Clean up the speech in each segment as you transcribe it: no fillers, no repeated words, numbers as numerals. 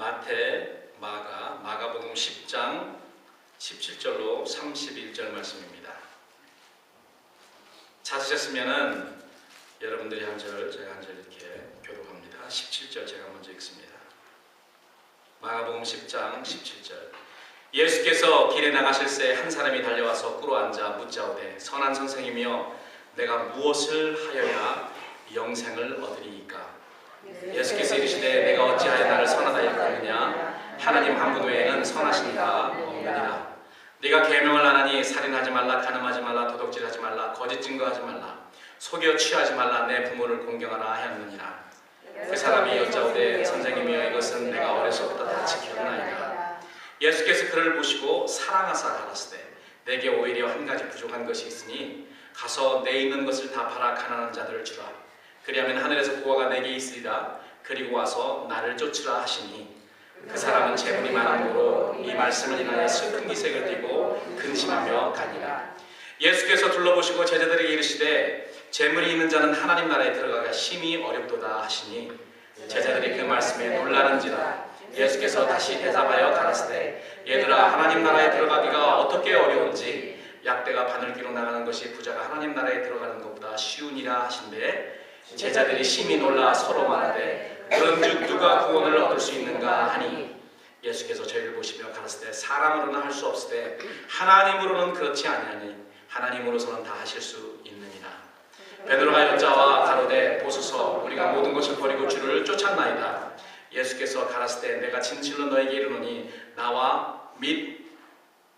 마태, 마가복음 10장 17절로 31절 말씀입니다. 찾으셨으면은 여러분들이 한 절, 제가 한 절 이렇게 교독합니다. 17절 제가 먼저 읽습니다. 마가복음 10장 17절. 예수께서 길에 나가실새 한 사람이 달려와서 꿇어앉아 묻자오되 선한 선생이며 내가 무엇을 하여야 영생을 얻으리이까? 예수께서 이르시되 내가 어찌하여 나를 선하다 일컫느냐? 하나님 한 분 외에는 선하신 이가 없느니라. 네가 계명을 안 하니 살인하지 말라, 간음하지 말라, 도둑질하지 말라, 거짓 증거하지 말라, 속여 취하지 말라, 내 부모를 공경하라 하였느니라. 그 사람이 여짜오되 선생님이여 이것은 내가 어려서부터 다 지켰나이다. 예수께서 그를 보시고 사랑하사 가라사대 내게 오히려 한 가지 부족한 것이 있으니 가서 내 있는 것을 다 팔아 가난한 자들을 주라. 그리하면 하늘에서 보화가 내게 있으리라. 그리고 와서 나를 쫓으라 하시니 그 사람은 재물이 많음으로 이 말씀을 인하여 슬픈 기색을 띠고 근심하며 가니라. 예수께서 둘러보시고 제자들에게 이르시되 재물이 있는 자는 하나님 나라에 들어가기가 심히 어렵도다 하시니 제자들이 그 말씀에 놀라는지라. 예수께서 다시 대답하여 가라사대 얘들아 하나님 나라에 들어가기가 어떻게 어려운지 약대가 바늘기로 나가는 것이 부자가 하나님 나라에 들어가는 것보다 쉬우니라 하신대 제자들이 심히 놀라 서로 말하되 그런즉 누가 구원을 얻을 수 있는가 하니 예수께서 저희를 보시며 가라사대 사람으로는 할 수 없으되 하나님으로는 그렇지 아니하니 하나님으로서는 다 하실 수 있느니라. 베드로가 여짜와 가로되 보소서 우리가 모든 것을 버리고 주를 쫓았나이다. 예수께서 가라사대 내가 진실로 너에게 이르노니 나와 및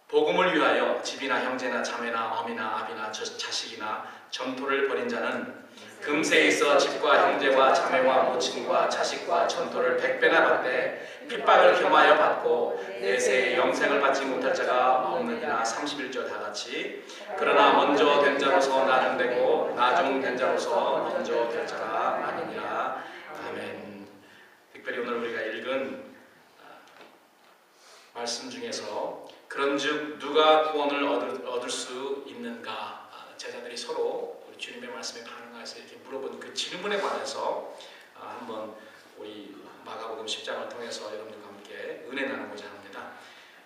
복음을 위하여 집이나 형제나 자매나 어미나 아비나 자식이나 전토를 벌인 자는 금세에 있어 집과 형제와 자매와 모친과 자식과 전토를 100배나 받되 핍박을 겸하여 받고 내세에 영생을 받지 못할 자가 없느니라. 31절 다같이 그러나 먼저 된 자로서 나중되고 나중된 자로서 먼저 될 자가 아니니라. 아멘. 특별히 오늘 우리가 읽은 말씀 중에서 그런즉 누가 구원을 얻을 수 있는가? 제자들이 서로 우리 주님의 말씀에 반응해서 이렇게 물어본 그 질문에 관해서 한번 우리 마가복음 10장을 통해서 여러분들과 함께 은혜 나누고자 합니다.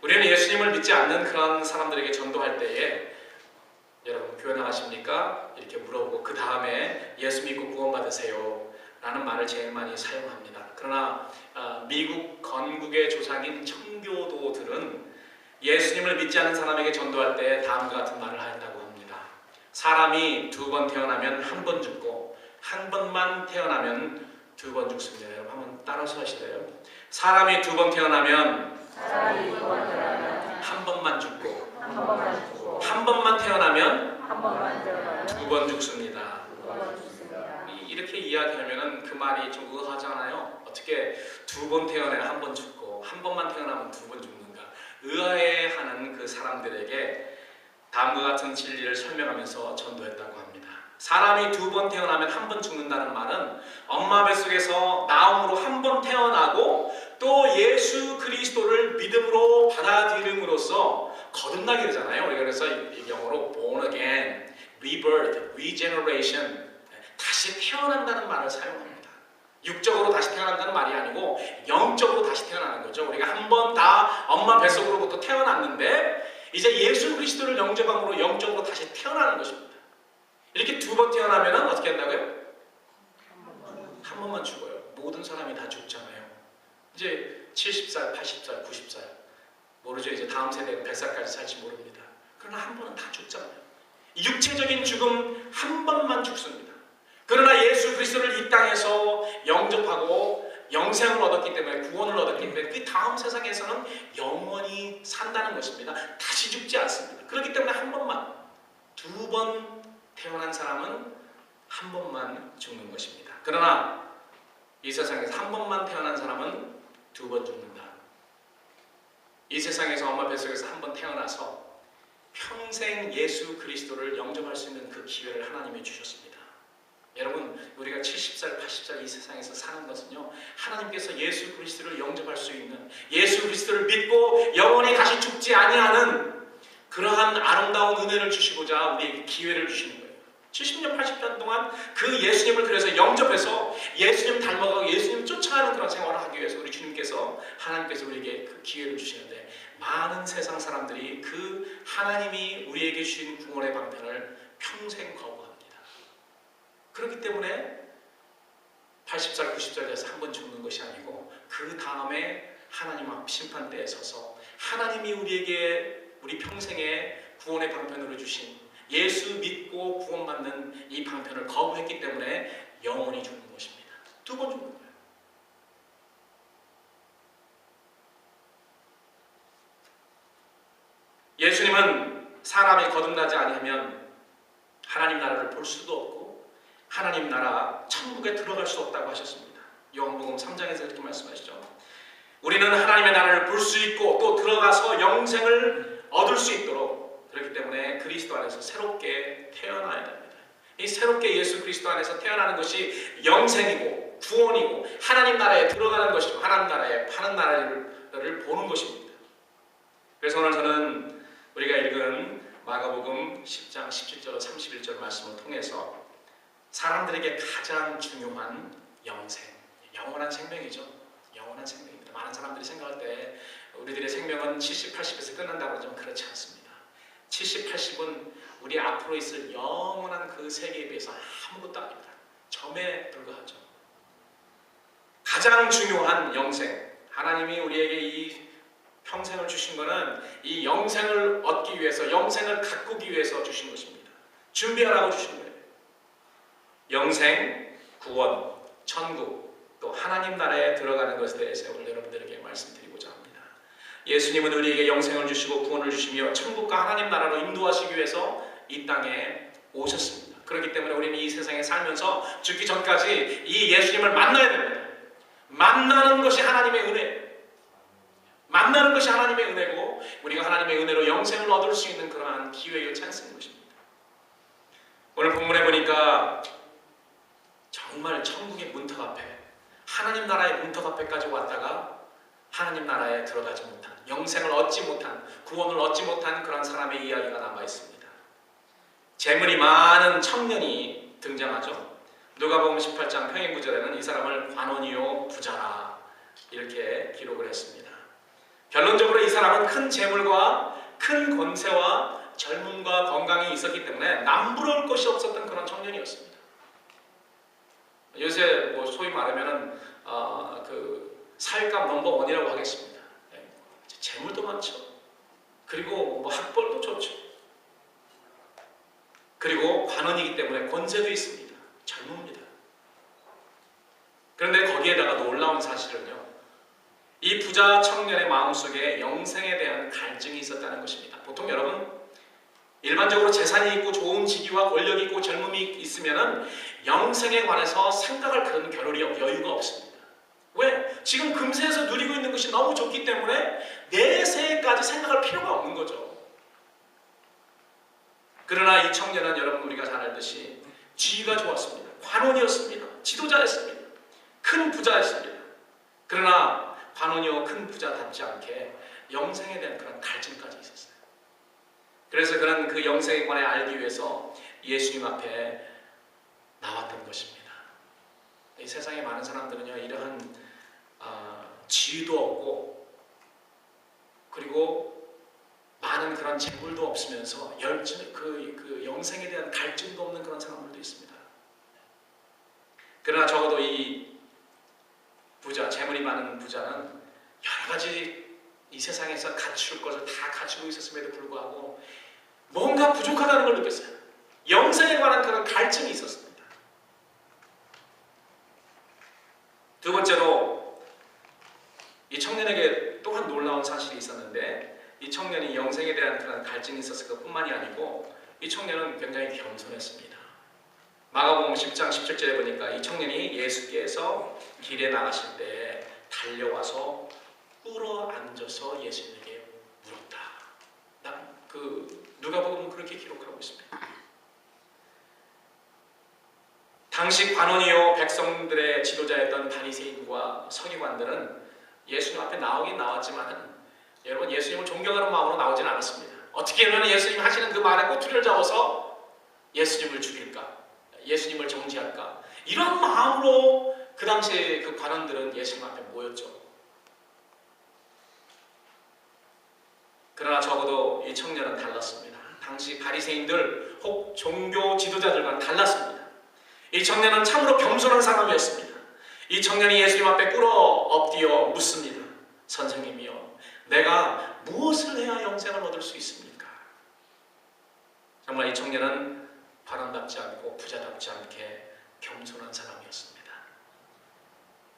우리는 예수님을 믿지 않는 그런 사람들에게 전도할 때에 여러분 교회 나가십니까? 이렇게 물어보고 그 다음에 예수 믿고 구원 받으세요 라는 말을 제일 많이 사용합니다. 그러나 미국 건국의 조상인 청교도들은 예수님을 믿지 않는 사람에게 전도할 때 다음과 같은 말을 하였다고 합니다. 사람이 두 번 태어나면 한 번 죽고 한 번만 태어나면 두 번 죽습니다. 여러분 한번 따라서 하실래요? 사람이 두 번 태어나면 한 번만 죽고 한 번만 태어나면 두 번 죽습니다. 이렇게 이야기하면 그 말이 좀 의아하잖아요. 어떻게 두 번 태어나야 한 번 죽고 한 번만 태어나면 두 번 죽는가? 의아해하는 그 사람들에게 다음과 같은 진리를 설명하면서 전도했다고 합니다. 사람이 두 번 태어나면 한 번 죽는다는 말은 엄마 뱃속에서 나음으로 한 번 태어나고 또 예수 그리스도를 믿음으로 받아들임으로써 거듭나게 되잖아요. 우리가 그래서 이 영어로 born again, rebirth, regeneration, 다시 태어난다는 말을 사용합니다. 육적으로 다시 태어난다는 말이 아니고 영적으로 다시 태어나는 거죠. 우리가 한 번 다 엄마 뱃속으로부터 태어났는데 이제 예수 그리스도를 영접함으로 영적으로 다시 태어나는 것입니다. 이렇게 두 번 태어나면 어떻게 한다고요? 한 번만 죽어요. 모든 사람이 다 죽잖아요. 이제 70살, 80살, 90살 모르죠. 이제 다음 세대는 100살까지 살지 모릅니다. 그러나 한 번은 다 죽잖아요. 육체적인 죽음 한 번만 죽습니다. 그러나 예수 그리스도를 이 땅에서 영접하고 영생을 얻었기 때문에 구원을 얻었기 때문에 그 다음 세상에서는 영원히 산다는 것입니다. 다시 죽지 않습니다. 그렇기 때문에 한 번만, 두 번 태어난 사람은 한 번만 죽는 것입니다. 그러나 이 세상에서 한 번만 태어난 사람은 두 번 죽는다. 이 세상에서 엄마 뱃속에서 한 번 태어나서 평생 예수 그리스도를 영접할 수 있는 그 기회를 하나님이 주셨습니다. 여러분 우리가 70살, 80살 이 세상에서 사는 것은요 하나님께서 예수 그리스도를 영접할 수 있는 예수 그리스도를 믿고 영원히 다시 죽지 아니하는 그러한 아름다운 은혜를 주시고자 우리에게 기회를 주시는 거예요. 70년, 80년 동안 그 예수님을 그래서 영접해서 예수님 닮아가고 예수님 쫓아가는 그런 생활을 하기 위해서 우리 주님께서 하나님께서 우리에게 그 기회를 주시는데 많은 세상 사람들이 그 하나님이 우리에게 주신 구원의 방편을 평생 거부합니다. 그렇기 때문에 80살, 90살 돼서 한 번 죽는 것이 아니고 그 다음에 하나님 앞 심판대에 서서 하나님이 우리에게 우리 평생에 구원의 방편으로 주신 예수 믿고 구원받는 이 방편을 거부했기 때문에 영원히 죽는 것입니다. 두 번 죽는 거예요. 예수님은 사람이 거듭나지 아니하면 하나님 나라를 볼 수도 없고 하나님 나라 천국에 들어갈 수 없다고 하셨습니다. 요한복음 3장에서 이렇게 말씀하시죠. 우리는 하나님의 나라를 볼 수 있고 또 들어가서 영생을 얻을 수 있도록, 그렇기 때문에 그리스도 안에서 새롭게 태어나야 됩니다. 이 새롭게 예수 그리스도 안에서 태어나는 것이 영생이고 구원이고 하나님 나라에 들어가는 것이고 하나님 나라에 파는 나라를 보는 것입니다. 그래서 오늘 저는 우리가 읽은 마가복음 10장 17절 31절 말씀을 통해서 사람들에게 가장 중요한 영생, 영원한 생명이죠. 영원한 생명입니다. 많은 사람들이 생각할 때 우리들의 생명은 70, 80에서 끝난다고 하지만 그렇지 않습니다. 70, 80은 우리 앞으로 있을 영원한 그 세계에 비해서 아무것도 아닙니다. 점에 불과하죠. 가장 중요한 영생, 하나님이 우리에게 이 평생을 주신 것은 이 영생을 얻기 위해서, 영생을 가꾸기 위해서 주신 것입니다. 준비하라고 주신 거예요. 영생, 구원, 천국, 또 하나님 나라에 들어가는 것에 대해서 오늘 여러분들에게 말씀드리고자 합니다. 예수님은 우리에게 영생을 주시고 구원을 주시며 천국과 하나님 나라로 인도하시기 위해서 이 땅에 오셨습니다. 그렇기 때문에 우리는 이 세상에 살면서 죽기 전까지 이 예수님을 만나야 됩니다. 만나는 것이 하나님의 은혜예요. 만나는 것이 하나님의 은혜고 우리가 하나님의 은혜로 영생을 얻을 수 있는 그러한 기회요 찬스인 것입니다. 오늘 본문에 보니까 정말 천국의 문턱 앞에, 하나님 나라의 문턱 앞에까지 왔다가 하나님 나라에 들어가지 못한, 영생을 얻지 못한, 구원을 얻지 못한 그런 사람의 이야기가 남아 있습니다. 재물이 많은 청년이 등장하죠. 누가복음 18장 평행 구절에는 이 사람을 관원이요 부자라 이렇게 기록을 했습니다. 결론적으로 이 사람은 큰 재물과 큰 권세와 젊음과 건강이 있었기 때문에 남부러울 것이 없었던 그런 청년이었습니다. 요새 뭐 소위 말하면은 그 사회감 넘버 원이라고 하겠습니다. 재물도 많죠. 그리고 뭐 학벌도 좋죠. 그리고 관원이기 때문에 권세도 있습니다. 젊습니다. 그런데 거기에다가 놀라운 사실은요, 이 부자 청년의 마음속에 영생에 대한 갈증이 있었다는 것입니다. 보통 여러분 일반적으로 재산이 있고 좋은 직위와 권력이 있고 젊음이 있으면은 영생에 관해서 생각할 그런 겨를이 여유가 없습니다. 왜? 지금 금세에서 누리고 있는 것이 너무 좋기 때문에 내세까지 생각할 필요가 없는 거죠. 그러나 이 청년은 여러분 우리가 잘 알듯이 지위가 좋았습니다. 관원이었습니다. 지도자였습니다. 큰 부자였습니다. 그러나 관원이요 큰 부자답지 않게 영생에 대한 그런 갈증까지 있었어요. 그래서 그는 그 영생에 관해 알기 위해서 예수님 앞에 나왔던 것입니다. 이 세상에 많은 사람들은요 이러한 지위도 없고 그리고 많은 그런 재물도 없으면서 그 영생에 대한 갈증도 없는 그런 사람들도 있습니다. 그러나 적어도 이 부자, 재물이 많은 부자는 여러 가지 이 세상에서 갖출 것을 다 갖추고 있었음에도 불구하고 뭔가 부족하다는 걸 느꼈어요. 영생에 관한 그런 갈증이 있었습니다. 두 번째로 이 청년에게 또한 놀라운 사실이 있었는데 이 청년이 영생에 대한 그런 갈증이 있었을 것뿐만이 아니고 이 청년은 굉장히 겸손했습니다. 마가복음 10장 17절에 보니까 이 청년이 예수께서 길에 나가실 때 달려와서 꿇어 앉아서 예수님에게 물었다. 누가복음은 그렇게 기록하고 있습니다. 당시 관원이요 백성들의 지도자였던 바리새인과 서기관들은 예수님 앞에 나오긴 나왔지만 여러분 예수님을 존경하는 마음으로 나오진 않았습니다. 어떻게 하면 예수님 하시는 그 말에 꼬투리를 잡아서 예수님을 죽일까? 예수님을 정지할까? 이런 마음으로 그 당시에 그 관원들은 예수님 앞에 모였죠. 그러나 적어도 이 청년은 달랐습니다. 당시 바리새인들 혹 종교 지도자들과는 달랐습니다. 이 청년은 참으로 겸손한 사람이었습니다. 이 청년이 예수님 앞에 꿇어 엎드려 묻습니다. 선생님이여, 내가 무엇을 해야 영생을 얻을 수 있습니까? 정말 이 청년은 바람답지 않고 부자답지 않게 겸손한 사람이었습니다.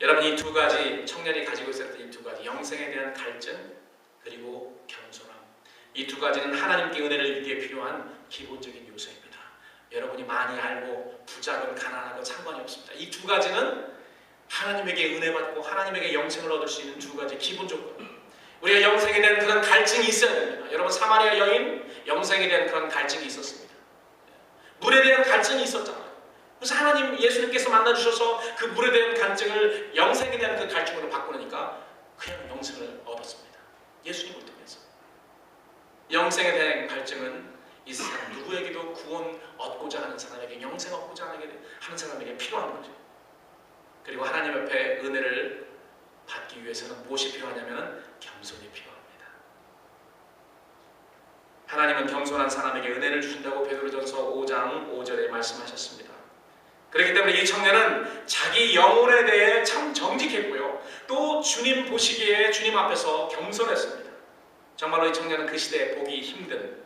여러분, 이 두 가지, 청년이 가지고 있었던 이 두 가지, 영생에 대한 갈증 그리고 겸손함, 이 두 가지는 하나님께 은혜를 입기에 필요한 기본적인 요소입니다. 여러분이 많이 알고 부자건 가난하건 상관이 없습니다. 이 두 가지는 하나님에게 은혜 받고 하나님에게 영생을 얻을 수 있는 두 가지 기본 조건. 우리가 영생에 대한 그런 갈증이 있어야 됩니다. 여러분, 사마리아 여인 영생에 대한 그런 갈증이 있었습니다. 물에 대한 갈증이 있었잖아요. 그래서 하나님, 예수님께서 만나주셔서 그 물에 대한 갈증을 영생에 대한 그 갈증으로 바꾸니까 그냥 영생을 얻었습니다. 예수님을 통해서. 영생에 대한 갈증은 이 세상 누구에게도 구원 얻고자 하는 사람에게, 영생 얻고자 하는 사람에게 필요한 거죠. 그리고 하나님 앞에 은혜를 받기 위해서는 무엇이 필요하냐면 겸손이 필요합니다. 하나님은 겸손한 사람에게 은혜를 주신다고 베드로전서 5장 5절에 말씀하셨습니다. 그렇기 때문에 이 청년은 자기 영혼에 대해 참 정직했고요, 또 주님 보시기에 주님 앞에서 겸손했습니다. 정말로 이 청년은 그 시대에 보기 힘든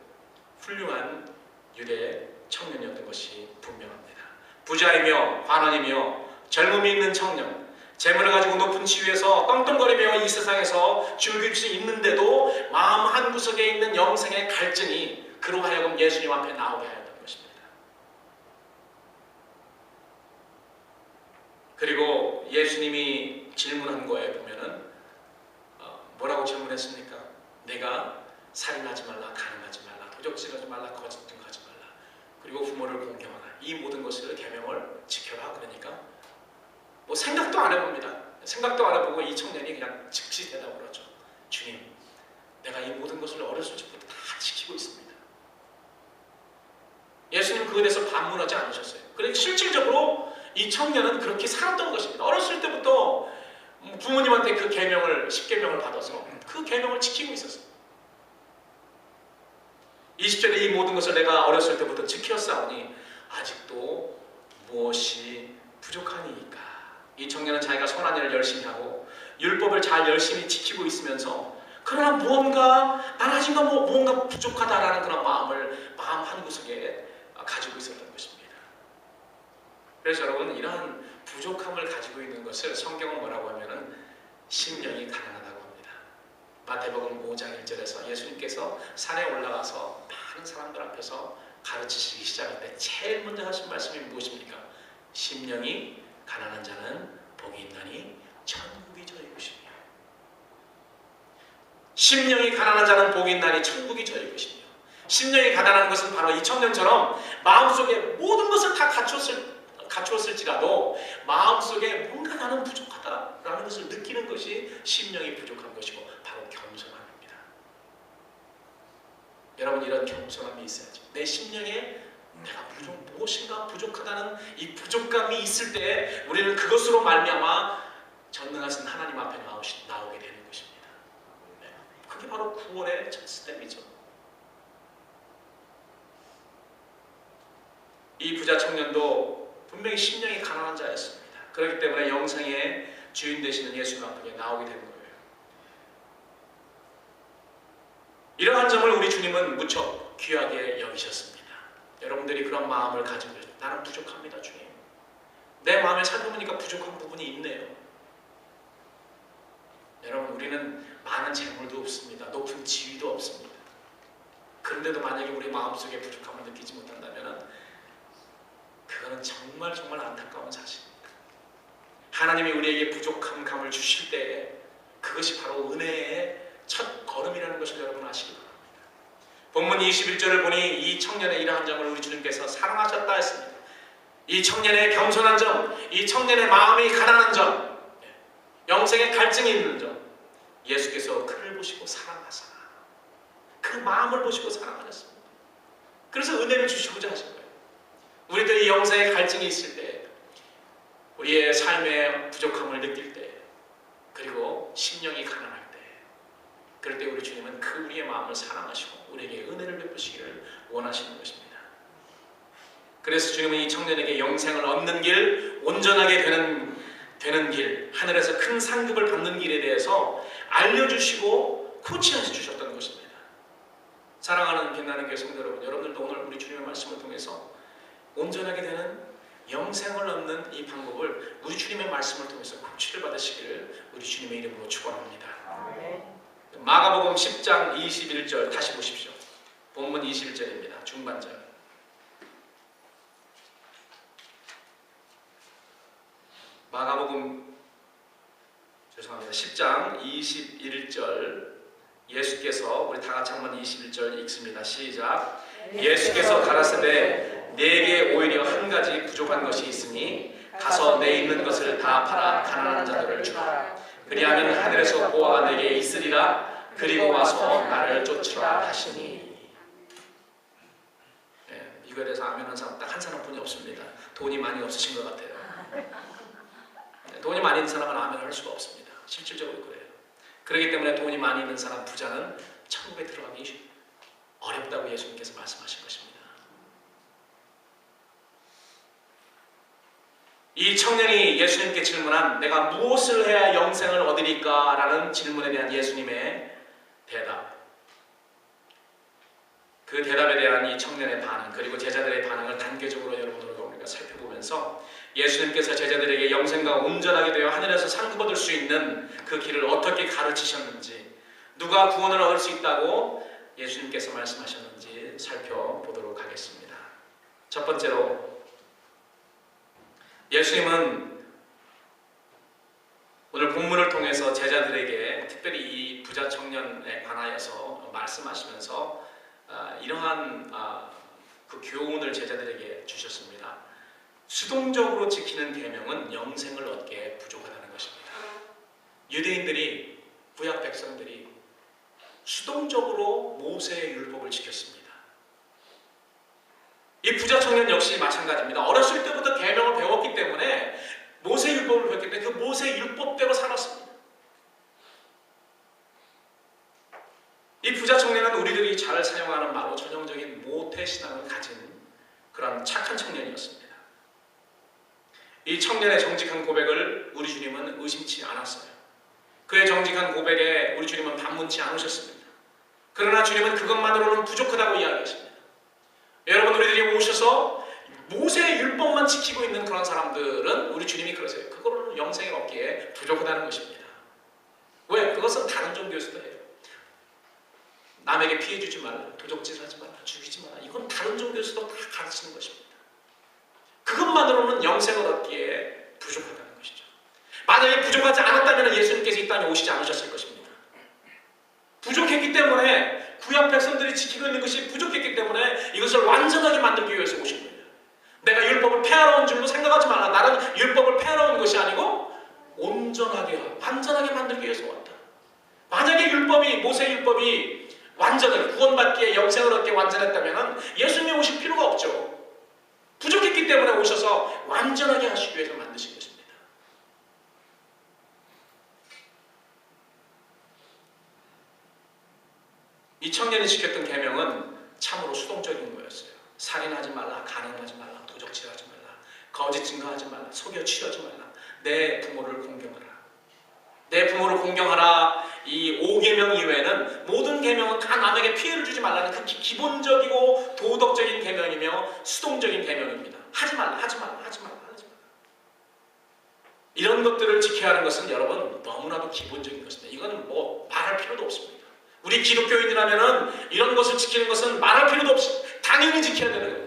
훌륭한 유대 청년이었던 것이 분명합니다. 부자이며 환원이며 젊음이 있는 청년, 재물을 가지고 높은 지위에서 떵떵거리며 이 세상에서 즐길 수 있는데도 마음 한구석에 있는 영생의 갈증이 그로 하여금 예수님 앞에 나오게 하였던 것입니다. 그리고 예수님이 질문한 거에 보면은 뭐라고 질문했습니까? 내가 살인하지 말라, 간음하지 말라, 도적질하지 말라, 거짓 등하지 말라, 그리고 부모를 공경하라, 이 모든 것을 계명을 지켜라. 그러니까 뭐 생각도 안 해봅니다. 생각도 안 해보고 이 청년이 그냥 즉시 대답을 하죠. 주님, 내가 이 모든 것을 어렸을 적부터 다 지키고 있습니다. 예수님 그에 대해서 반문하지 않으셨어요. 그러니까 실질적으로 이 청년은 그렇게 살았던 것입니다. 어렸을 때부터 부모님한테 그 계명을, 10계명을 받아서 그 계명을 지키고 있었어요. 20절에 이 모든 것을 내가 어렸을 때부터 지켰사오니 아직도 무엇이 부족하니이까. 이 청년은 자기가 선한 일을 열심히 하고 율법을 잘 열심히 지키고 있으면서 그러나 무언가 난 아직 무언가 부족하다라는 그런 마음 한구석에 가지고 있었던 것입니다. 그래서 여러분, 이러한 부족함을 가지고 있는 것을 성경은 뭐라고 하면은 심령이 가난하다고 합니다. 마태복음 5장 1절에서 예수님께서 산에 올라가서 많은 사람들 앞에서 가르치시기 시작할 때 제일 먼저 하신 말씀이 무엇입니까? 심령이 가난한 자는 복이 있나니 천국이 저희 것이며. 심령이 가난한 자는 복이 있나니 천국이 저희 것이며. 심령이 가난한 것은 바로 이 청년처럼 마음속에 모든 것을 다 갖추었을지라도 마음속에 뭔가 나는 부족하다라는 것을 느끼는 것이 심령이 부족한 것이고 바로 겸손함입니다. 여러분, 이런 겸손함이 있어야죠. 내 심령에 내가 무엇인가 부족하다는 이 부족감이 있을 때 우리는 그것으로 말미암아 전능하신 하나님 앞에 나오게 되는 것입니다. 그게 바로 구원의 첫 스텝이죠. 이 부자 청년도 분명히 심령이 가난한 자였습니다. 그렇기 때문에 영생의 주인 되시는 예수님 앞에 나오게 된 거예요. 이러한 점을 우리 주님은 무척 귀하게 여기셨습니다. 여러분들이 그런 마음을 가지고 계세요. 나는 부족합니다, 주님. 내 마음에 살펴보니까 부족한 부분이 있네요. 여러분, 우리는 많은 재물도 없습니다. 높은 지위도 없습니다. 그런데도 만약에 우리 마음속에 부족함을 느끼지 못한다면 그거는 정말 안타까운 사실입니다. 하나님이 우리에게 부족한 감을 주실 때에 그것이 바로 은혜의 첫 걸음이라는 것을 여러분 아시기 바랍니다. 본문 21절을 보니 이 청년의 이러한 점을 우리 주님께서 사랑하셨다 했습니다. 이 청년의 겸손한 점, 이 청년의 마음이 가난한 점, 영생의 갈증이 있는 점, 예수께서 그를 보시고 사랑하사 그 마음을 보시고 사랑하셨습니다. 그래서 은혜를 주시고자 하신 거예요. 우리들이 영생의 갈증이 있을 때, 우리의 삶의 부족함을 느낄 때, 그리고 심령이 가난할 때, 그럴 때 우리 주님은 그 우리의 마음을 사랑하시고 우리에게 은혜를 베푸시기를 원하시는 것입니다. 그래서 주님은 이 청년에게 영생을 얻는 길, 온전하게 되는 길, 하늘에서 큰 상급을 받는 길에 대해서 알려주시고 코치해 주셨던 것입니다. 사랑하는 빛나는 교회 성도 여러분, 여러분들도 오늘 우리 주님의 말씀을 통해서 온전하게 되는 영생을 얻는 이 방법을 우리 주님의 말씀을 통해서 코치를 받으시기를 우리 주님의 이름으로 축원합니다. 마가복음 10장 21절 다시 보십시오. 본문 21절입니다. 중반절. 마가복음 10장 21절 예수께서 우리 다 같이 한번 21절 읽습니다. 시작. 예수께서 가라사대 내게 오히려 한 가지 부족한 것이 있으니 가서 내 있는 것을 다 팔아 가난한 자들을 주라. 그리하면 하늘에서 보화가 내게 있으리라. 그리고 와서 나를 쫓으라 하시니. 네, 이거에 대해서 아멘한 사람 딱 한 사람뿐이 없습니다. 돈이 많이 없으신 것 같아요. 돈이 많이 있는 사람은 아멘을 할 수가 없습니다. 실질적으로 그래요. 그렇기 때문에 돈이 많이 있는 사람, 부자는 천국에 들어가기 어렵다고 예수님께서 말씀하신 것입니다. 이 청년이 예수님께 질문한 내가 무엇을 해야 영생을 얻으리까? 라는 질문에 대한 예수님의 대답, 그 대답에 대한 이 청년의 반응, 그리고 제자들의 반응을 단계적으로 여러분들과 우리가 살펴보면서 예수님께서 제자들에게 영생과 온전하게 되어 하늘에서 상급 얻을 수 있는 그 길을 어떻게 가르치셨는지, 누가 구원을 얻을 수 있다고 예수님께서 말씀하셨는지 살펴보도록 하겠습니다. 첫 번째로 예수님은 오늘 본문을 통해서 제자들에게 특별히 이 부자 청년에 관하여서 말씀하시면서 이러한 그 교훈을 제자들에게 주셨습니다. 수동적으로 지키는 계명은 영생을 얻기에 부족하다는 것입니다. 유대인들이, 구약 백성들이 수동적으로 모세의 율법을 지켰습니다. 이 부자 청년 역시 마찬가지입니다. 어렸을 때부터 계명을 배웠기 때문에 모세 율법을 배웠기 때문에 그 모세 율법대로 살았습니다. 이 부자 청년은 우리들이 잘 사용하는 말로 전형적인 모태신앙을 가진 그런 착한 청년이었습니다. 이 청년의 정직한 고백을 우리 주님은 의심치 않았어요. 그의 정직한 고백에 우리 주님은 반문치 않으셨습니다. 그러나 주님은 그것만으로는 부족하다고 이야기하십니다. 여러분, 우리들이 오셔서 모세의 율법만 지키고 있는 그런 사람들은 우리 주님이 그러세요. 그거로는 영생을 얻기에 부족하다는 것입니다. 왜? 그것은 다른 종교에서도 해요. 남에게 피해 주지 말라, 도적질 하지 말라, 죽이지 말라. 이건 다른 종교에서도 다 가르치는 것입니다. 그것만으로는 영생을 얻기에 부족하다는 것이죠. 만약에 부족하지 않았다면 예수님께서 이 땅에 오시지 않으셨을 것입니다. 부족했기 때문에, 구약 백성들이 지키고 있는 것이 부족했기 때문에 이것을 완전하게 만들기 위해서 오신 거예요. 내가 율법을 폐하러 온 줄로 생각하지 말라. 나는 율법을 폐하러 온 것이 아니고 온전하게, 완전하게 만들기 위해서 왔다. 만약에 율법이, 모세 율법이 완전하게 구원받기에, 영생을 얻기에 완전했다면 예수님이 오실 필요가 없죠. 부족했기 때문에 오셔서 완전하게 하시기 위해서 만드신 것입니다. 이 청년이 지켰던 계명은 참으로 수동적인 거였어요. 살인하지 말라, 간음하지 말라, 도적질하지 말라, 거짓 증거하지 말라, 속여 취하지 말라, 내 부모를 공경하라. 내 부모를 공경하라. 이 5계명 이외에는 모든 계명은 다 남에게 피해를 주지 말라는 극히 기본적이고 도덕적인 계명이며 수동적인 계명입니다. 하지 말라, 하지 말라, 하지 말라, 하지 말라. 이런 것들을 지켜야 하는 것은 여러분 너무나도 기본적인 것입니다. 이거는 뭐 말할 필요도 없습니다. 우리 기독교인이라면은 이런 것을 지키는 것은 말할 필요도 없이 당연히 지켜야 되는 거예요.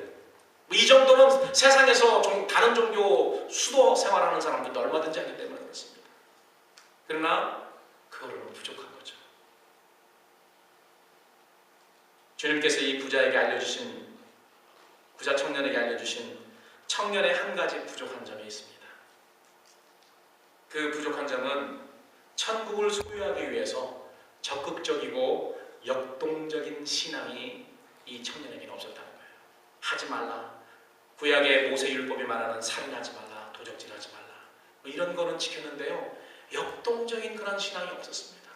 이 정도는 세상에서 다른 종교 수도 생활하는 사람들도 얼마든지 하기 때문에 그렇습니다. 그러나 그거로는 부족한 거죠. 주님께서 이 부자에게 알려주신, 부자 청년에게 알려주신 청년의 한 가지 부족한 점이 있습니다. 그 부족한 점은 천국을 소유하기 위해서 적극적이고 역동적인 신앙이 이 청년에게는 없었다는 거예요. 하지 말라, 구약의 모세율법이 말하는 살인하지 말라, 도적질하지 말라, 뭐 이런 거는 지켰는데요, 역동적인 그런 신앙이 없었습니다.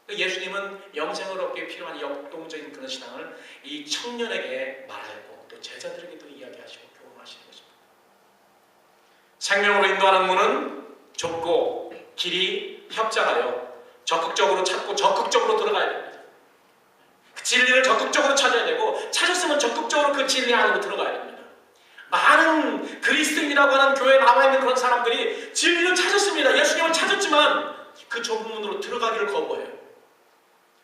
예수님은 영생을 얻기 필요한 역동적인 그런 신앙을 이 청년에게 말하고 또 제자들에게도 이야기하시고 교훈하시는 것입니다. 생명으로 인도하는 문은 좁고 길이 협착하여 적극적으로 찾고 적극적으로 들어가야 됩니다. 그 진리를 적극적으로 찾아야 되고 찾았으면 적극적으로 그 진리 안으로 들어가야 됩니다. 많은 그리스도인이라고 하는 교회에 나와 있는 그런 사람들이 진리를 찾았습니다. 예수님을 찾았지만 그 좁은 문으로 들어가기를 거부해요.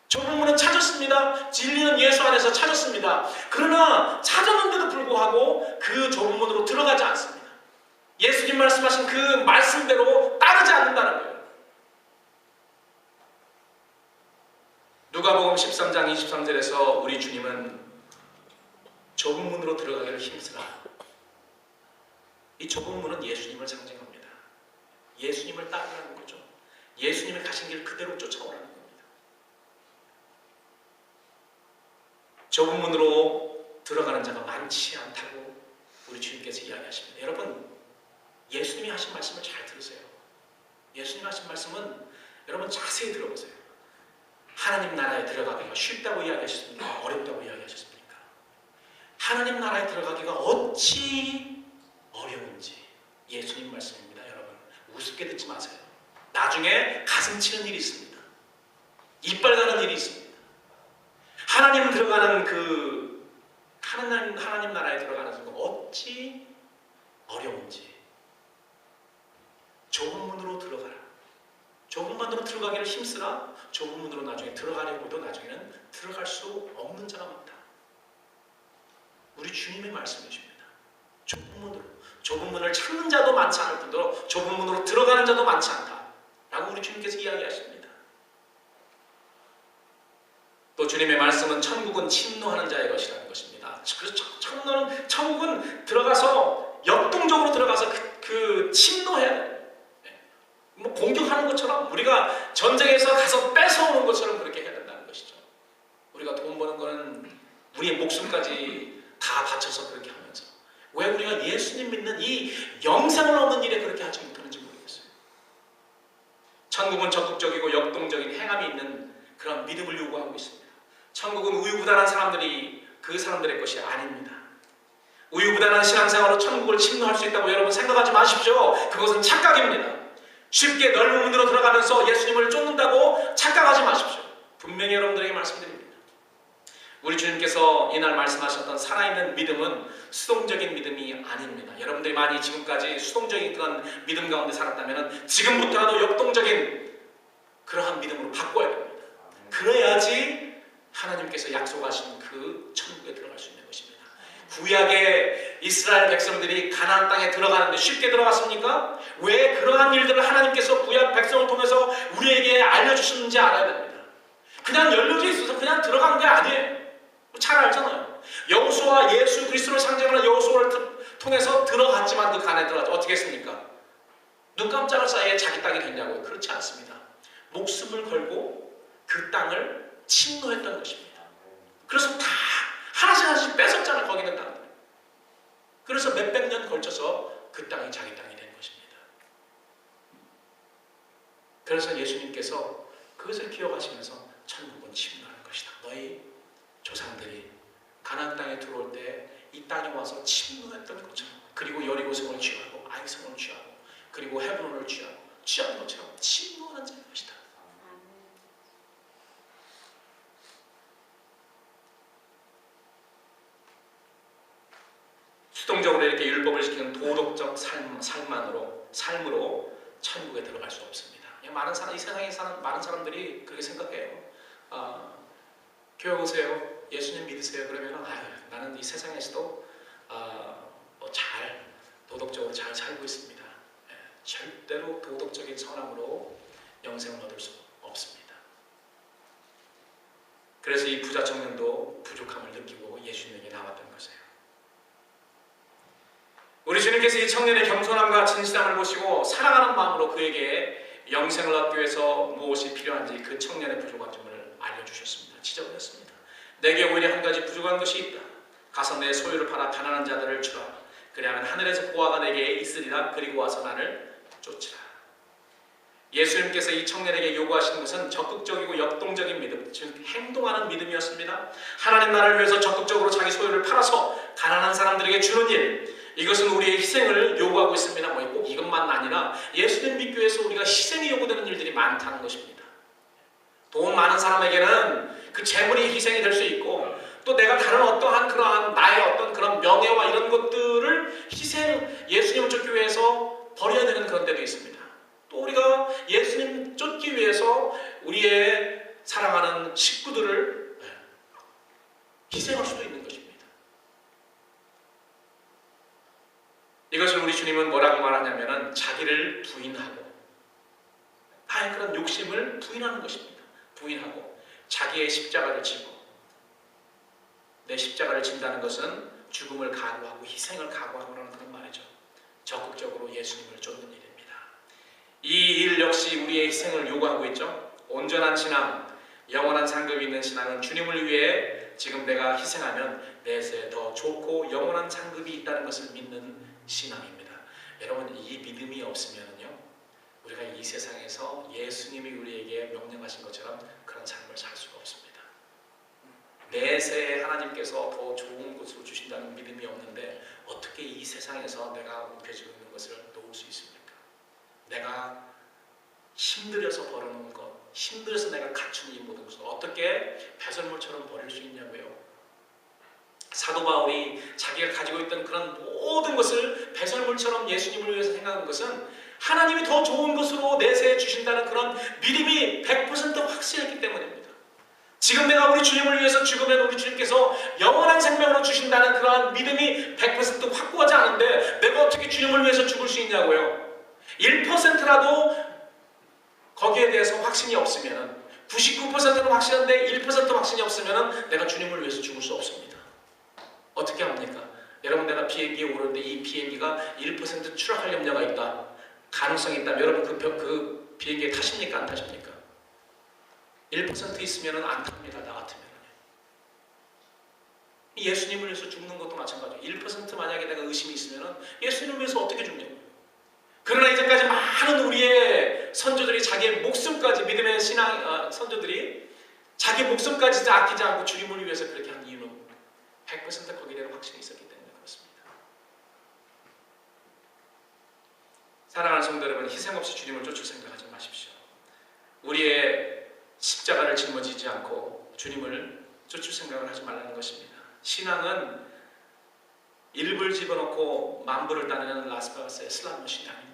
좁은 문은 찾았습니다. 진리는 예수 안에서 찾았습니다. 그러나 찾았는데도 불구하고 그 좁은 문으로 들어가지 않습니다. 예수님 말씀하신 그 말씀대로 따르지 않는다는 거예요. 누가복음 13장 23절에서 우리 주님은 좁은 문으로 들어가기를 힘쓰라. 이 좁은 문은 예수님을 상징합니다. 예수님을 따르라는 거죠. 예수님이 가신 길 그대로 쫓아오라는 겁니다. 좁은 문으로 들어가는 자가 많지 않다고 우리 주님께서 이야기하십니다. 여러분, 예수님이 하신 말씀을 잘 들으세요. 예수님이 하신 말씀은 여러분 자세히 들어보세요. 하나님 나라에 들어가기가 쉽다고 이야기하셨습니까? 어렵다고 이야기하셨습니까? 하나님 나라에 들어가기가 어찌 어려운지 예수님 말씀입니다. 여러분, 우습게 듣지 마세요. 나중에 가슴 치는 일이 있습니다. 이빨 가는 일이 있습니다. 하나님 들어가는 하나님 나라에 들어가는 순간 어찌 어려운지 좁은 문으로 들어가라. 좁은 문으로 들어가기를 힘쓰라. 좁은 문으로 나중에 들어가려고 해도 나중에는 들어갈 수 없는 자가 많다. 우리 주님의 말씀이십니다. 좁은 문을 찾는 자도 많지 않을 뿐더러 좁은 문으로 들어가는 자도 많지 않다 라고 우리 주님께서 이야기하십니다. 또 주님의 말씀은 천국은 침노하는 자의 것이라는 것입니다. 그래서 천국은 들어가서 역동적으로 들어가서 그 침노해야 돼요. 뭐 공격하는 것처럼 우리가 전쟁에서 가서 뺏어오는 것처럼 그렇게 해야 된다는 것이죠. 우리가 돈 버는 거는 우리의 목숨까지 다 바쳐서 그렇게 하면서 왜 우리가 예수님 믿는 이 영생을 얻는 일에 그렇게 하지 못하는지 모르겠어요. 천국은 적극적이고 역동적인 행함이 있는 그런 믿음을 요구하고 있습니다. 천국은 우유부단한 사람들이 그 사람들의 것이 아닙니다. 우유부단한 신앙생활로 천국을 침노할 수 있다고 여러분 생각하지 마십시오. 그것은 착각입니다. 쉽게 넓은 문으로 들어가면서 예수님을 쫓는다고 착각하지 마십시오. 분명히 여러분들에게 말씀드립니다. 우리 주님께서 이날 말씀하셨던 살아있는 믿음은 수동적인 믿음이 아닙니다. 여러분들이 많이 지금까지 수동적인 그런 믿음 가운데 살았다면 지금부터라도 역동적인 그러한 믿음으로 바꿔야 됩니다. 그래야지 하나님께서 약속하신 그 천국에 들어갈 수 있는 것입니다. 구약의 이스라엘 백성들이 가나안 땅에 들어가는데 쉽게 들어갔습니까? 왜 그러한 일들을 하나님께서 구약 백성을 통해서 우리에게 알려주셨는지 알아야 됩니다. 그냥 열려져 있어서 그냥 들어간 게 아니에요. 잘 알잖아요. 여호수아, 예수 그리스도를 상징하는 여호수아를 통해서 들어갔지만 그 가나안에 들어가죠. 어떻게 했습니까? 눈 깜짝할 사이에 자기 땅이 됐냐고요? 그렇지 않습니다. 목숨을 걸고 그 땅을 침노했던 것입니다. 그래서 다 하나씩 뺏었잖아요. 거기는 땅. 그래서 몇백 년 걸쳐서 그 땅이 자기 땅이 된 것입니다. 그래서 예수님께서 그것을 기억하시면서 천국은 침노하는 것이다. 너희 조상들이 가나안 땅에 들어올 때 이 땅에 와서 침노했던 것처럼, 그리고 여리고성을 취하고 아이성을 취하고 그리고 헤브론을 취한 것처럼 침노하는 자의 것이다. 수동적으로 이렇게 율법을 지키는 도덕적 삶으로 천국에 들어갈 수 없습니다. 이 세상에 사는 많은 사람들이 그렇게 생각해요. 교회 오세요. 예수님 믿으세요. 그러면 나는 이 세상에서도 도덕적으로 잘 살고 있습니다. 절대로 도덕적인 선함으로 영생을 얻을 수 없습니다. 그래서 이 부자 청년도 부족함을 느끼고 예수님에게 나왔던 것이에요. 우리 주님께서 이 청년의 겸손함과 진실함을 보시고 사랑하는 마음으로 그에게 영생을 얻기 위해서 무엇이 필요한지 그 청년의 부족한 점을 알려주셨습니다. 지적하셨습니다. 내게 오히려 한 가지 부족한 것이 있다. 가서 내 소유를 팔아 가난한 자들을 주라. 그리하면 하늘에서 보화가 내게 있으리라. 그리고 와서 나를 쫓으라. 예수님께서 이 청년에게 요구하시는 것은 적극적이고 역동적인 믿음, 즉 행동하는 믿음이었습니다. 하나님 나라를 위해서 적극적으로 자기 소유를 팔아서 가난한 사람들에게 주는 일, 이것은 우리의 희생을 요구하고 있습니다. 꼭 이것만 아니라 예수님 믿기 위해서 우리가 희생이 요구되는 일들이 많다는 것입니다. 돈 많은 사람에게는 그 재물이 희생이 될 수 있고, 또 내가 다른 어떠한 그러한 나의 어떤 그런 명예와 이런 것들을 예수님을 쫓기 위해서 버려야 되는 그런 때도 있습니다. 또 우리가 예수님 쫓기 위해서 우리의 사랑하는 식구들을 희생할 수도 있는 것입니다. 이것을 우리 주님은 뭐라고 말하냐면은 자기를 부인하고, 나의 그런 욕심을 부인하는 것입니다. 부인하고 자기의 십자가를 지고, 내 십자가를 진다는 것은 죽음을 각오하고 희생을 각오하고라는 그런 말이죠. 적극적으로 예수님을 쫓는 일입니다. 이 일 역시 우리의 희생을 요구하고 있죠. 온전한 신앙, 영원한 상급이 있는 신앙은 주님을 위해 지금 내가 희생하면 내세 더 좋고 영원한 상급이 있다는 것을 믿는 신앙입니다. 여러분, 이 믿음이 없으면요, 우리가 이 세상에서 예수님이 우리에게 명령하신 것처럼 그런 삶을 살 수가 없습니다. 내세 하나님께서 더 좋은 것으로 주신다는 믿음이 없는데 어떻게 이 세상에서 내가 움켜쥐고 있는 것을 놓을 수 있습니까? 내가 힘들여서 벌어놓은 것, 힘들어서 내가 갖춘 이 모든 것을 어떻게 배설물처럼 버릴 수 있냐고요. 사도 바울이 자기가 가지고 있던 그런 모든 것을 배설물처럼 예수님을 위해서 생각한 것은 하나님이 더 좋은 것으로 내세해 주신다는 그런 믿음이 100% 확실했기 때문입니다. 지금 내가 우리 주님을 위해서 죽으면 우리 주님께서 영원한 생명으로 주신다는 그러한 믿음이 100% 확고하지 않은데 내가 어떻게 주님을 위해서 죽을 수 있냐고요. 1%라도 거기에 대해서 확신이 없으면, 99%는 확신한데 1% 확신이 없으면 내가 주님을 위해서 죽을 수 없습니다. 어떻게 합니까? 여러분, 내가 비행기에 오르는데 이 비행기가 1% 추락할 염려가 있다, 가능성이 있다면 여러분 그 비행기에 타십니까? 안 타십니까? 1% 있으면 안 탑니다. 나 같으면. 예수님을 위해서 죽는 것도 마찬가지예요. 1% 만약에 내가 의심이 있으면 예수님을 위해서 어떻게 죽냐고. 그러나 이제까지 많은 우리의 선조들이 자기의 목숨까지, 믿음의 선조들이 자기 목숨까지 아끼지 않고 주님을 위해서 그렇게 한 이유는 100% 거기에 대한 확신이 있었기 때문에 그렇습니다. 사랑하는 성도 여러분, 희생 없이 주님을 쫓을 생각하지 마십시오. 우리의 십자가를 짊어지지 않고 주님을 쫓을 생각을 하지 말라는 것입니다. 신앙은 일불 집어넣고 만불을 따내는 라스베가스의 슬롯 머신이 아닙니다.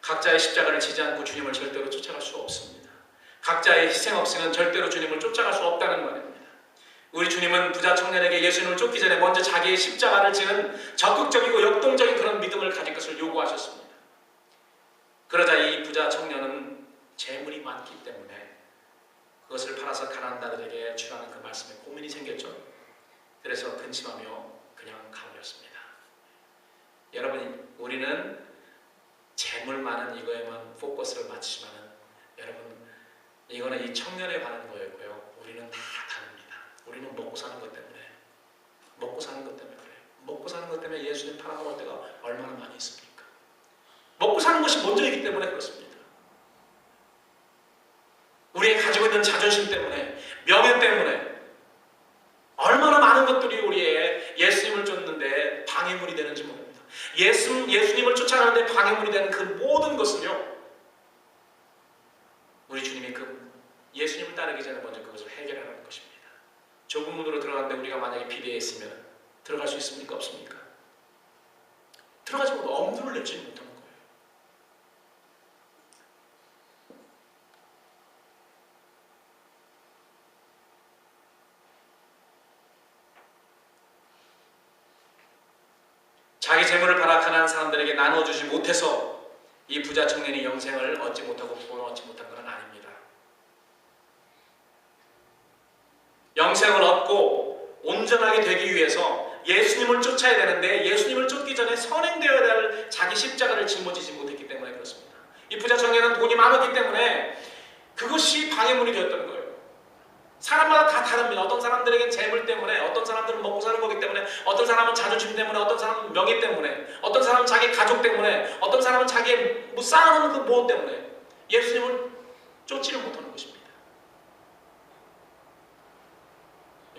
각자의 십자가를 지지 않고 주님을 절대로 쫓아갈 수 없습니다. 각자의 희생 없이는 절대로 주님을 쫓아갈 수 없다는 말입니다. 우리 주님은 부자 청년에게 예수님을 쫓기 전에 먼저 자기의 십자가를 지는 적극적이고 역동적인 그런 믿음을 가질 것을 요구하셨습니다. 그러자 이 부자 청년은 재물이 많기 때문에 그것을 팔아서 가난한 자들에게 주라는 그 말씀에 고민이 생겼죠. 그래서 근심하며 그냥 가버렸습니다. 여러분, 우리는 재물 많은 이거에만 포커스를 맞추지만은, 여러분, 이거는 이 청년에 관한 거였고요. 우리는 다 다릅니다. 우리는 먹고 사는 것 때문에 그래요. 먹고 사는 것 때문에 예수님 팔아먹을 때가 얼마나 많이 있습니까? 먹고 사는 것이 먼저이기 때문에 그렇습니다. 우리의 가지고 있는 자존심 때문에, 명예 때문에 얼마나 많은 것들이 우리의 예수님을 쫓는데 방해물이 되는지 모릅니다. 예수님을 쫓아가는데 방해물이 되는 그 모든 것은요, 우리 주님이 그 예수님을 따르기 전에 먼저 그것을 해결하라는 것입니다. 좁은 문으로 들어가는데 우리가 만약에 비대에 있으면 들어갈 수 있습니까? 없습니까? 들어가지 못하고 엄두를 내지 못하는 거예요. 자기 재물을 팔아 가난한 사람들에게 나눠주지 못해서 이 부자 청년이 영생을 얻지 못하고 구원을 얻지 못한 것은 아닙니다. 영생을 얻고 온전하게 되기 위해서 예수님을 쫓아야 되는데 예수님을 쫓기 전에 선행되어야 할 자기 십자가를 짊어지지 못했기 때문에 그렇습니다. 이 부자 청년은 돈이 많았기 때문에 그것이 방해물이 되었던 거예요. 사람마다 다 다릅니다. 어떤 사람들에겐 재물 때문에, 어떤 사람들은 먹고 사는 거기 때문에, 어떤 사람은 자존심 때문에, 어떤 사람은 명예 때문에, 어떤 사람은 자기 가족 때문에, 어떤 사람은 자기의 뭐 쌓아놓은 그 무엇 때문에 예수님을 쫓지를 못하는 것입니다.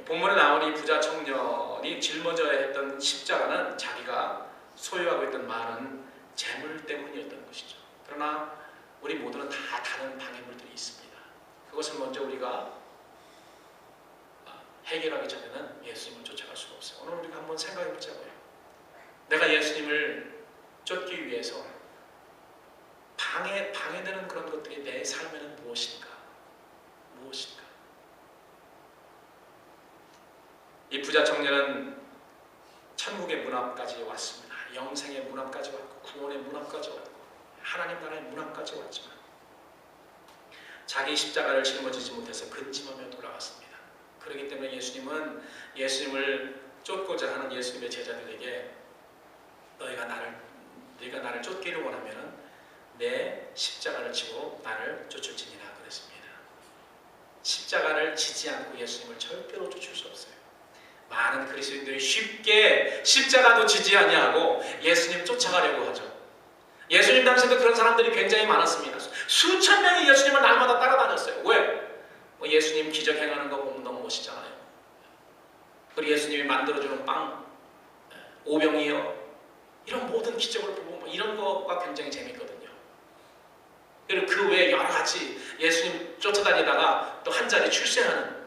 본문에 나온 이 부자 청년이 짊어져야 했던 십자가는 자기가 소유하고 있던 많은 재물 때문이었던 것이죠. 그러나 우리 모두는 다 다른 방해물들이 있습니다. 그것을 먼저 우리가 해결하기 전에는 예수님을 쫓아갈 수가 없어요. 오늘 우리가 한번 생각해 보자고요. 내가 예수님을 쫓기 위해서 방해되는 그런 것들이 내 삶에는 무엇인가? 무엇인가? 이 부자 청년은 천국의 문 앞까지 왔습니다. 영생의 문 앞까지 왔고, 구원의 문 앞까지 왔고, 하나님 나라의 문 앞까지 왔지만 자기 십자가를 짊어지지 못해서 근심하며 돌아왔습니다. 그렇기 때문에 예수님은 예수님을 쫓고자 하는 예수님의 제자들에게 너희가 나를 쫓기를 원하면 내 십자가를 지고 나를 쫓을지니라 그랬습니다. 십자가를 지지 않고 예수님을 절대로 쫓을 수 없어요. 많은 그리스도인들이 쉽게 십자가도 지지 아니하고 예수님 쫓아가려고 하죠. 예수님 당시에도 그런 사람들이 굉장히 많았습니다. 수천 명이 예수님을 날마다 따라다녔어요. 왜? 뭐 예수님 기적 행하는 거 보면 너무 멋있잖아요. 그리고 예수님이 만들어주는 빵, 오병이어, 이런 모든 기적을 보고 뭐 이런 거가 굉장히 재밌거든요. 그리고 그 외에 여러 가지 예수님 쫓아다니다가 또 한 자리 출세하는,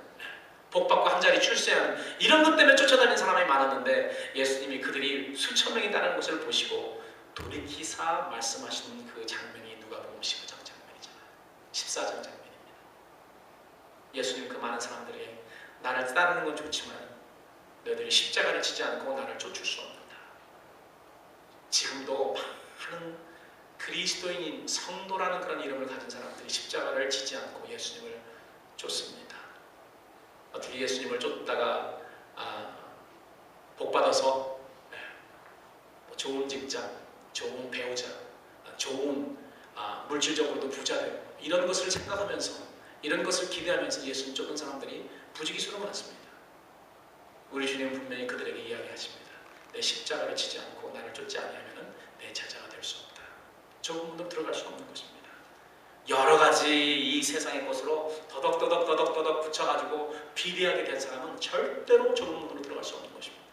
복받고 한 자리 출세하는 이런 것 때문에 쫓아다니는 사람이 많았는데 예수님이 그들이 수천 명이 따르는 것을 보시고 돌이키사 말씀하시는 그 장면이 누가복음 15장 장면이잖아요. 14장 장면입니다. 예수님 그 많은 사람들이 나를 따르는 건 좋지만 너희들이 십자가를 지지 않고 나를 쫓을 수 없는다. 지금도 많은 그리스도인인 성도라는 그런 이름을 가진 사람들이 십자가를 지지 않고 예수님을 쫓습니다. 어떻게 예수님을 쫓다가 복받아서 좋은 직장, 좋은 배우자, 좋은 물질적으로도 부자 되고 이런 것을 생각하면서, 이런 것을 기대하면서 예수님 쫓는 사람들이 부지기수로 많습니다. 우리 주님은 분명히 그들에게 이야기하십니다. 내 십자가를 지지 않고 나를 쫓지 아니하면 내 제자가 될 수 없다. 좁은 문으로 들어갈 수 없는 것입니다. 여러 가지 이 세상의 것으로 더덕더덕 붙여가지고 비리하게 된 사람은 절대로 좁은 문으로 들어갈 수 없는 것입니다.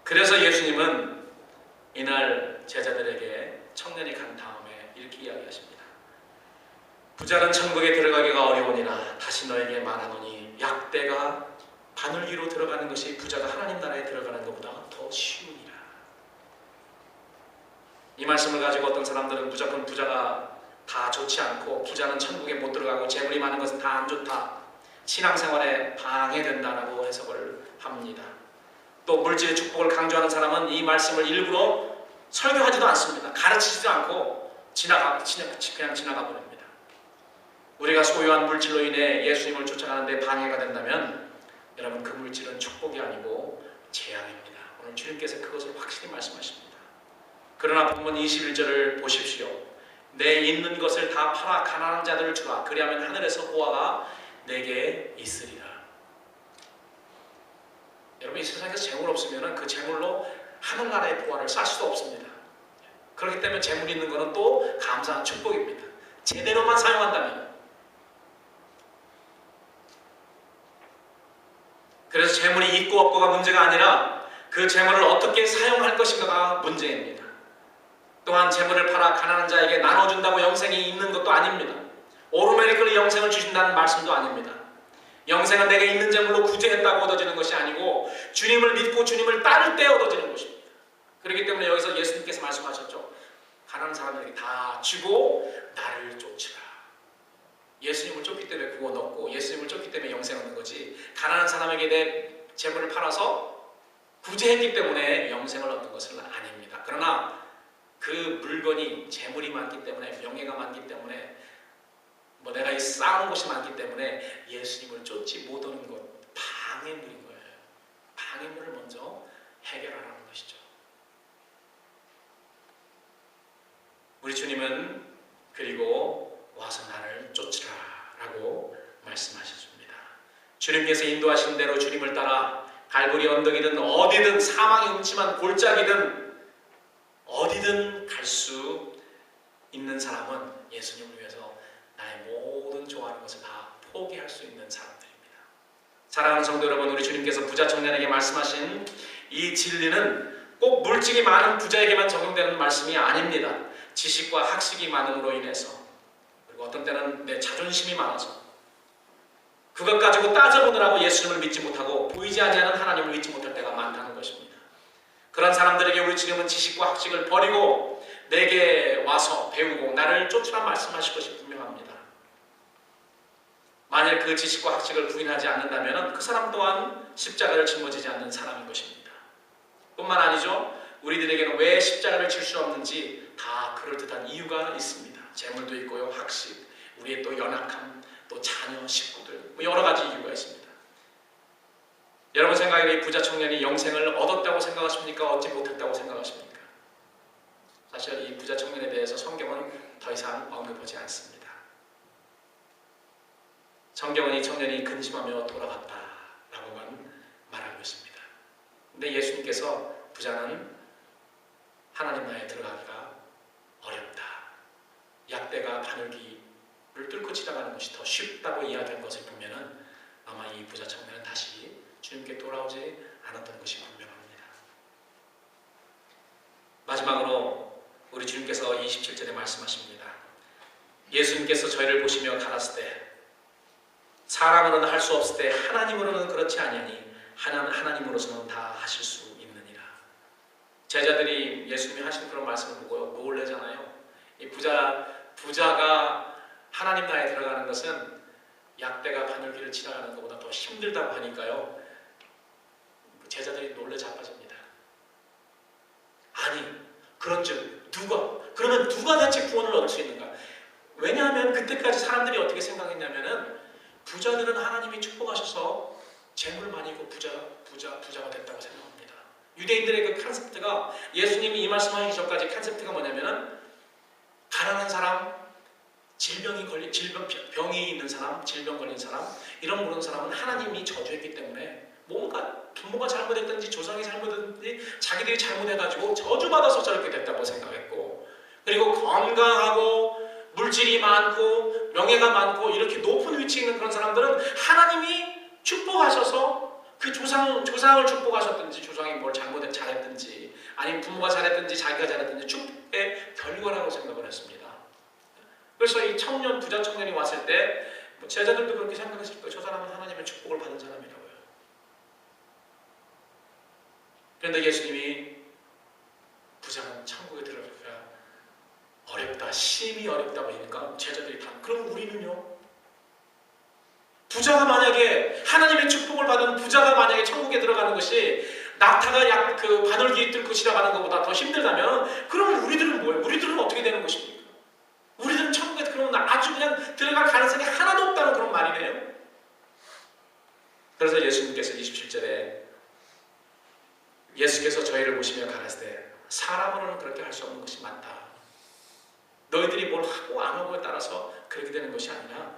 그래서 예수님은 이날 제자들에게 청년이 간 다음에 이렇게 이야기하십니다. 부자는 천국에 들어가기가 어려우니라 다시 너에게 말하노니 약대가 바늘기로 들어가는 것이 부자가 하나님 나라에 들어가는 것보다 더 쉬우니라. 이 말씀을 가지고 어떤 사람들은 무조건 부자가 다 좋지 않고 부자는 천국에 못 들어가고 재물이 많은 것은 다 안 좋다, 신앙생활에 방해된다라고 해석을 합니다. 또 물질의 축복을 강조하는 사람은 이 말씀을 일부러 설교하지도 않습니다. 가르치지도 않고 그냥 지나가 버립니다. 우리가 소유한 물질로 인해 예수님을 쫓아가는데 방해가 된다면 여러분 그 물질은 축복이 아니고 재앙입니다. 오늘 주님께서 그것을 확실히 말씀하십니다. 그러나 본문 21절을 보십시오. 내 있는 것을 다 팔아 가난한 자들을 주라. 그리하면 하늘에서 보화가 내게 있으리라. 여러분 이 세상에서 재물 없으면 그 재물로 하늘나라의 보화를 쌀 수도 없습니다. 그렇기 때문에 재물이 있는 것은 또 감사한 축복입니다. 제대로만 사용한다면. 그래서 재물이 있고 없고가 문제가 아니라 그 재물을 어떻게 사용할 것인가가 문제입니다. 또한 재물을 팔아 가난한 자에게 나눠준다고 영생이 있는 것도 아닙니다. 오르메리클리 영생을 주신다는 말씀도 아닙니다. 영생은 내게 있는 재물로 구제했다고 얻어지는 것이 아니고 주님을 믿고 주님을 따를 때 얻어지는 것입니다. 그렇기 때문에 여기서 예수님께서 말씀하셨죠. 가난한 사람들에게 다 주고 나를 쫓으라. 예수님을 쫓기 때문에 구원 얻고 예수님을 쫓기 때문에 영생 얻는 거지, 가난한 사람에게 내 재물을 팔아서 구제했기 때문에 영생을 얻는 것은 아닙니다. 그러나 그 물건이 재물이 많기 때문에, 명예가 많기 때문에, 뭐 내가 쌓아놓은 것이 많기 때문에 예수님을 쫓지 못하는 것, 방해물인 거예요. 방해물을 먼저 해결하라는 것이죠. 우리 주님은 그리고 와서 나를 쫓으라 라고 말씀하셨죠. 주님께서 인도하신 대로 주님을 따라 갈보리 언덕이든 어디든 사망의 음침한 골짜기든 어디든 갈 수 있는 사람은 예수님을 위해서 나의 모든 좋아하는 것을 다 포기할 수 있는 사람들입니다. 사랑하는 성도 여러분, 우리 주님께서 부자 청년에게 말씀하신 이 진리는 꼭 물질이 많은 부자에게만 적용되는 말씀이 아닙니다. 지식과 학식이 많음으로 인해서, 그리고 어떤 때는 내 자존심이 많아서 그것 가지고 따져보느라고 예수님을 믿지 못하고 보이지 아니하는 하나님을 믿지 못할 때가 많다는 것입니다. 그런 사람들에게 우리 주님은 지식과 학식을 버리고 내게 와서 배우고 나를 쫓으라 말씀하실 것이 분명합니다. 만일 그 지식과 학식을 부인하지 않는다면 그 사람 또한 십자가를 짊어지지 않는 사람인 것입니다. 뿐만 아니죠, 우리들에게는 왜 십자가를 질 수 없는지 다 그럴듯한 이유가 있습니다. 재물도 있고요, 학식, 우리의 또 연약함, 또 자녀, 식구들, 여러 가지 이유가 있습니다. 여러분 생각에 이 부자 청년이 영생을 얻었다고 생각하십니까? 얻지 못했다고 생각하십니까? 사실 이 부자 청년에 대해서 성경은 더 이상 언급하지 않습니다. 성경은 이 청년이 근심하며 돌아갔다라고만 말하고 있습니다. 근데 예수님께서 부자는 하나님 나라에 들어가기가 어렵다, 약대가 바늘귀를 뚫고 지나가는 것이 더 쉽다고 이야기한 것을 보면은 아마 이 부자 청년은 다시 주님께 돌아오지 않았던 것이 분명합니다. 마지막으로 우리 주님께서 27절에 말씀하십니다. 예수님께서 저희를 보시며 가라사대 사람으로는 할 수 없을 때 하나님으로는 그렇지 아니하니 하나님으로서는 다 하실 수 있느니라. 제자들이 예수님이 하신 그런 말씀을 보고 놀라잖아요. 이 부자가 하나님 나라에 들어가는 것은 약대가 바늘귀를 지나가는 것보다 더 힘들다고 하니까요, 제자들이 놀래 자빠집니다. 아니, 그런즉 그러면 누가 대체 구원을 얻을 수 있는가? 왜냐하면 그때까지 사람들이 어떻게 생각했냐면은 부자들은 하나님이 축복하셔서 재물 많이 있고 부자가 됐다고 생각합니다. 유대인들의 그 컨셉트가, 예수님이 이 말씀하시기 전까지 컨셉트가 뭐냐면은 가난한 사람, 병이 있는 사람, 질병 걸린 사람, 이런 모든 사람은 하나님이 저주했기 때문에 뭔가 부모가 잘못했든지 조상이 잘못했든지 자기들이 잘못해가지고 저주받아서 저렇게 됐다고 생각했고, 그리고 건강하고 물질이 많고 명예가 많고 이렇게 높은 위치에 있는 그런 사람들은 하나님이 축복하셔서 그 조상을 축복하셨든지, 조상이 뭘 잘했든지 아니면 부모가 잘했든지 자기가 잘했든지 축복의 결과라고 생각을 했습니다. 그래서 이 부자 청년이 왔을 때 제자들도 그렇게 생각했을 거예요. 저 사람은 하나님의 축복을 받은 사람이라고요. 그런데 예수님이 부자는 천국에 들어가기가 어렵다, 심히 어렵다고 하니까 제자들이 다, 그럼 우리는요? 하나님의 축복을 받은 부자가 만약에 천국에 들어가는 것이 낙타가 바늘귀 뚫고 지나가는 것보다 더 힘들다면 그럼 우리들은 뭐예요? 우리들은 어떻게 되는 것입니까? 우리들은 천국에 그러면 아주 그냥 들어갈 가능성이 하나도 없다는 그런 말이네요. 그래서 예수님께서 27절에 예수께서 저희를 보시며 가라사대 사람으로는 그렇게 할 수 없는 것이 많다. 너희들이 뭘 하고 안 하고에 따라서 그렇게 되는 것이 아니라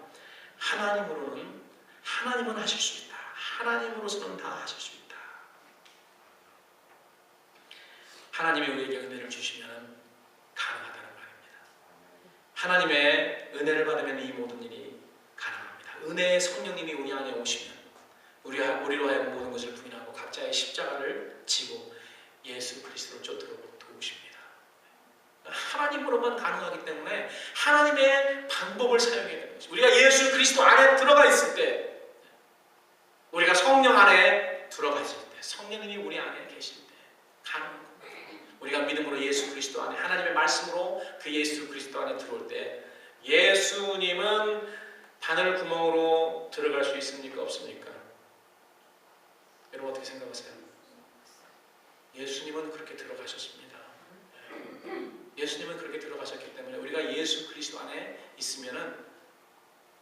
하나님은 하실 수 있다. 하나님으로서는 다 하실 수 있다. 하나님이 우리에게 은혜를 주시면 가능하다는 말입니다. 하나님의 은혜를 받으면 이 모든 일이 가능합니다. 은혜의 성령님이 우리 안에 오시면 우리로 하여금 모든 것을 부인하고 각자의 십자가를 지고 예수 그리스도를 쫓도록 도우십니다. 하나님으로만 가능하기 때문에 하나님의 방법을 사용해야 되는 것입니다. 우리가 예수 그리스도 안에 들어가 있을 때, 우리가 성령 안에 들어가 있을 때, 성령님이 우리 안에 계실 때 가능한 겁니다. 우리가 믿음으로 예수 그리스도 안에, 하나님의 말씀으로 그 예수 그리스도 안에 들어올 때 예수님은 바늘 구멍으로 들어갈 수 있습니까? 없습니까? 여러분 어떻게 생각하세요? 예수님은 그렇게 들어가셨습니다. 예수님은 그렇게 들어가셨기 때문에 우리가 예수 그리스도 안에 있으면은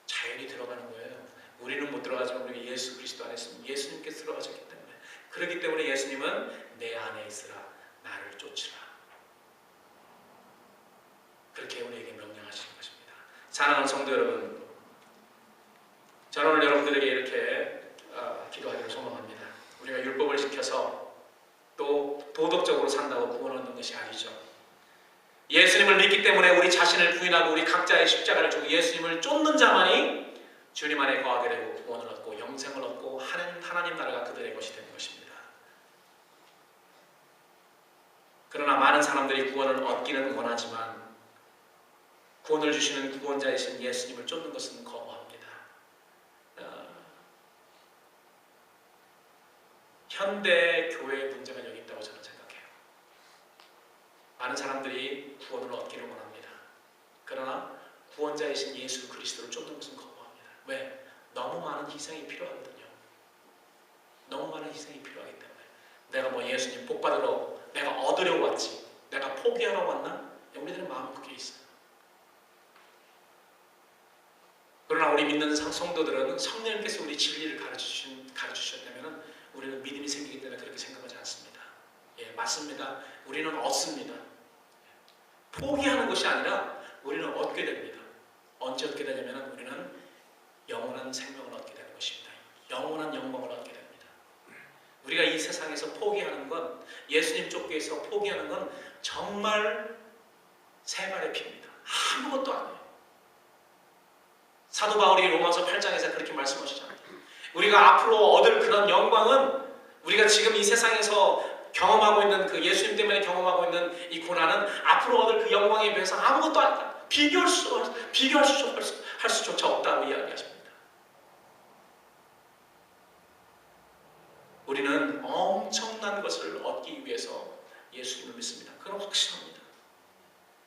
자연히 들어가는 거예요. 우리는 못 들어가지만 우리가 예수 그리스도 안에 있으면 예수님께서 들어가셨기 때문에, 그렇기 때문에 예수님은 내 안에 있으라, 나를 쫓으라, 그렇게 우리에게 명령하시는 것입니다. 사랑하는 성도 여러분, 저는 오늘 여러분들에게 이렇게 우리가 율법을 지켜서 또 도덕적으로 산다고 구원을 얻는 것이 아니죠. 예수님을 믿기 때문에 우리 자신을 부인하고 우리 각자의 십자가를 지고 예수님을 쫓는 자만이 주님 안에 거하게 되고 구원을 얻고 영생을 얻고 하나님 나라가 그들의 것이 되는 것입니다. 그러나 많은 사람들이 구원을 얻기는 원하지만 구원을 주시는 구원자이신 예수님을 쫓는 것은 거부합니다. 현대 교회의 문제가 여기 있다고 저는 생각해요. 많은 사람들이 구원을 얻기를 원합니다. 그러나 구원자이신 예수 그리스도를 쫓는 것은 거부합니다. 왜? 너무 많은 희생이 필요하거든요. 너무 많은 희생이 필요하기 때문에 내가 뭐 예수님 복 받으러 내가 얻으려 왔지 내가 포기하러 왔나? 우리들은 마음은 그게 있어요. 그러나 우리 믿는 성도들은 성령님께서 우리 진리를 가르치셨다면 우리는 믿음이 생기기 때문에 그렇게 생각하지 않습니다. 예, 맞습니다. 우리는 얻습니다. 포기하는 것이 아니라 우리는 얻게 됩니다. 언제 얻게 되냐면 우리는 영원한 생명을 얻게 되는 것입니다. 영원한 영광을 얻게 됩니다. 우리가 이 세상에서 포기하는 건 예수님 쫓기 위해서 포기하는 건 정말 세 발의 피입니다. 아무것도 아니에요. 사도 바울이 로마서 8장에서 그렇게 말씀하시잖아요. 우리가 앞으로 얻을 그런 영광은 우리가 지금 이 세상에서 경험하고 있는 그 예수님 때문에 경험하고 있는 이 고난은 앞으로 얻을 그 영광에 비해서 아무것도 아니다. 비교할 수조차 없다고 이야기하십니다. 우리는 엄청난 것을 얻기 위해서 예수님을 믿습니다. 그건 확실합니다.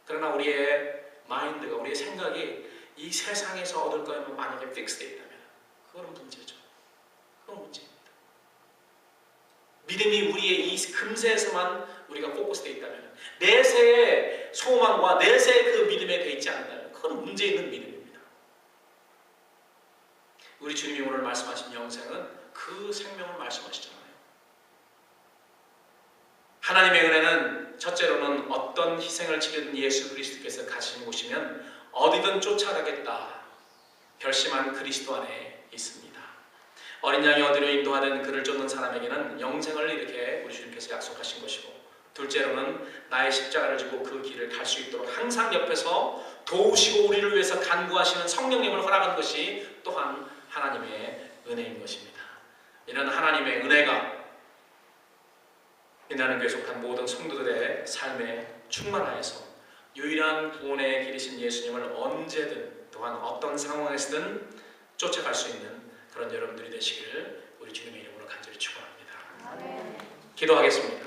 그러나 우리의 마인드가 우리의 생각이 이 세상에서 얻을 거에만 만약에 픽스되어 있다면 그건 문제죠. 그건 문제입니다. 믿음이 우리의 이 금세에서만 우리가 포커스되어 있다면 내세의 소망과 내세의 그 믿음에 되어 있지 않는다면 그건 문제 있는 믿음입니다. 우리 주님이 오늘 말씀하신 영생은 그 생명을 말씀하시잖아요. 하나님의 은혜는 첫째로는 어떤 희생을 치르는 예수 그리스도께서 가시는 곳이면 어디든 쫓아가겠다 결심한 그리스도 안에 있습니다. 어린 양이 어디로 인도하든 그를 쫓는 사람에게는 영생을 이렇게 우리 주님께서 약속하신 것이고, 둘째로는 나의 십자가를 지고 그 길을 갈 수 있도록 항상 옆에서 도우시고 우리를 위해서 간구하시는 성령님을 허락한 것이 또한 하나님의 은혜인 것입니다. 이런 하나님의 은혜가 빛나는 교회 속한 모든 성도들의 삶에 충만하여서 유일한 구원의 길이신 예수님을 언제든 또한 어떤 상황에서든 쫓아갈 수 있는 그런 여러분들이 되시기를 우리 주님의 이름으로 간절히 축원합니다. 기도하겠습니다.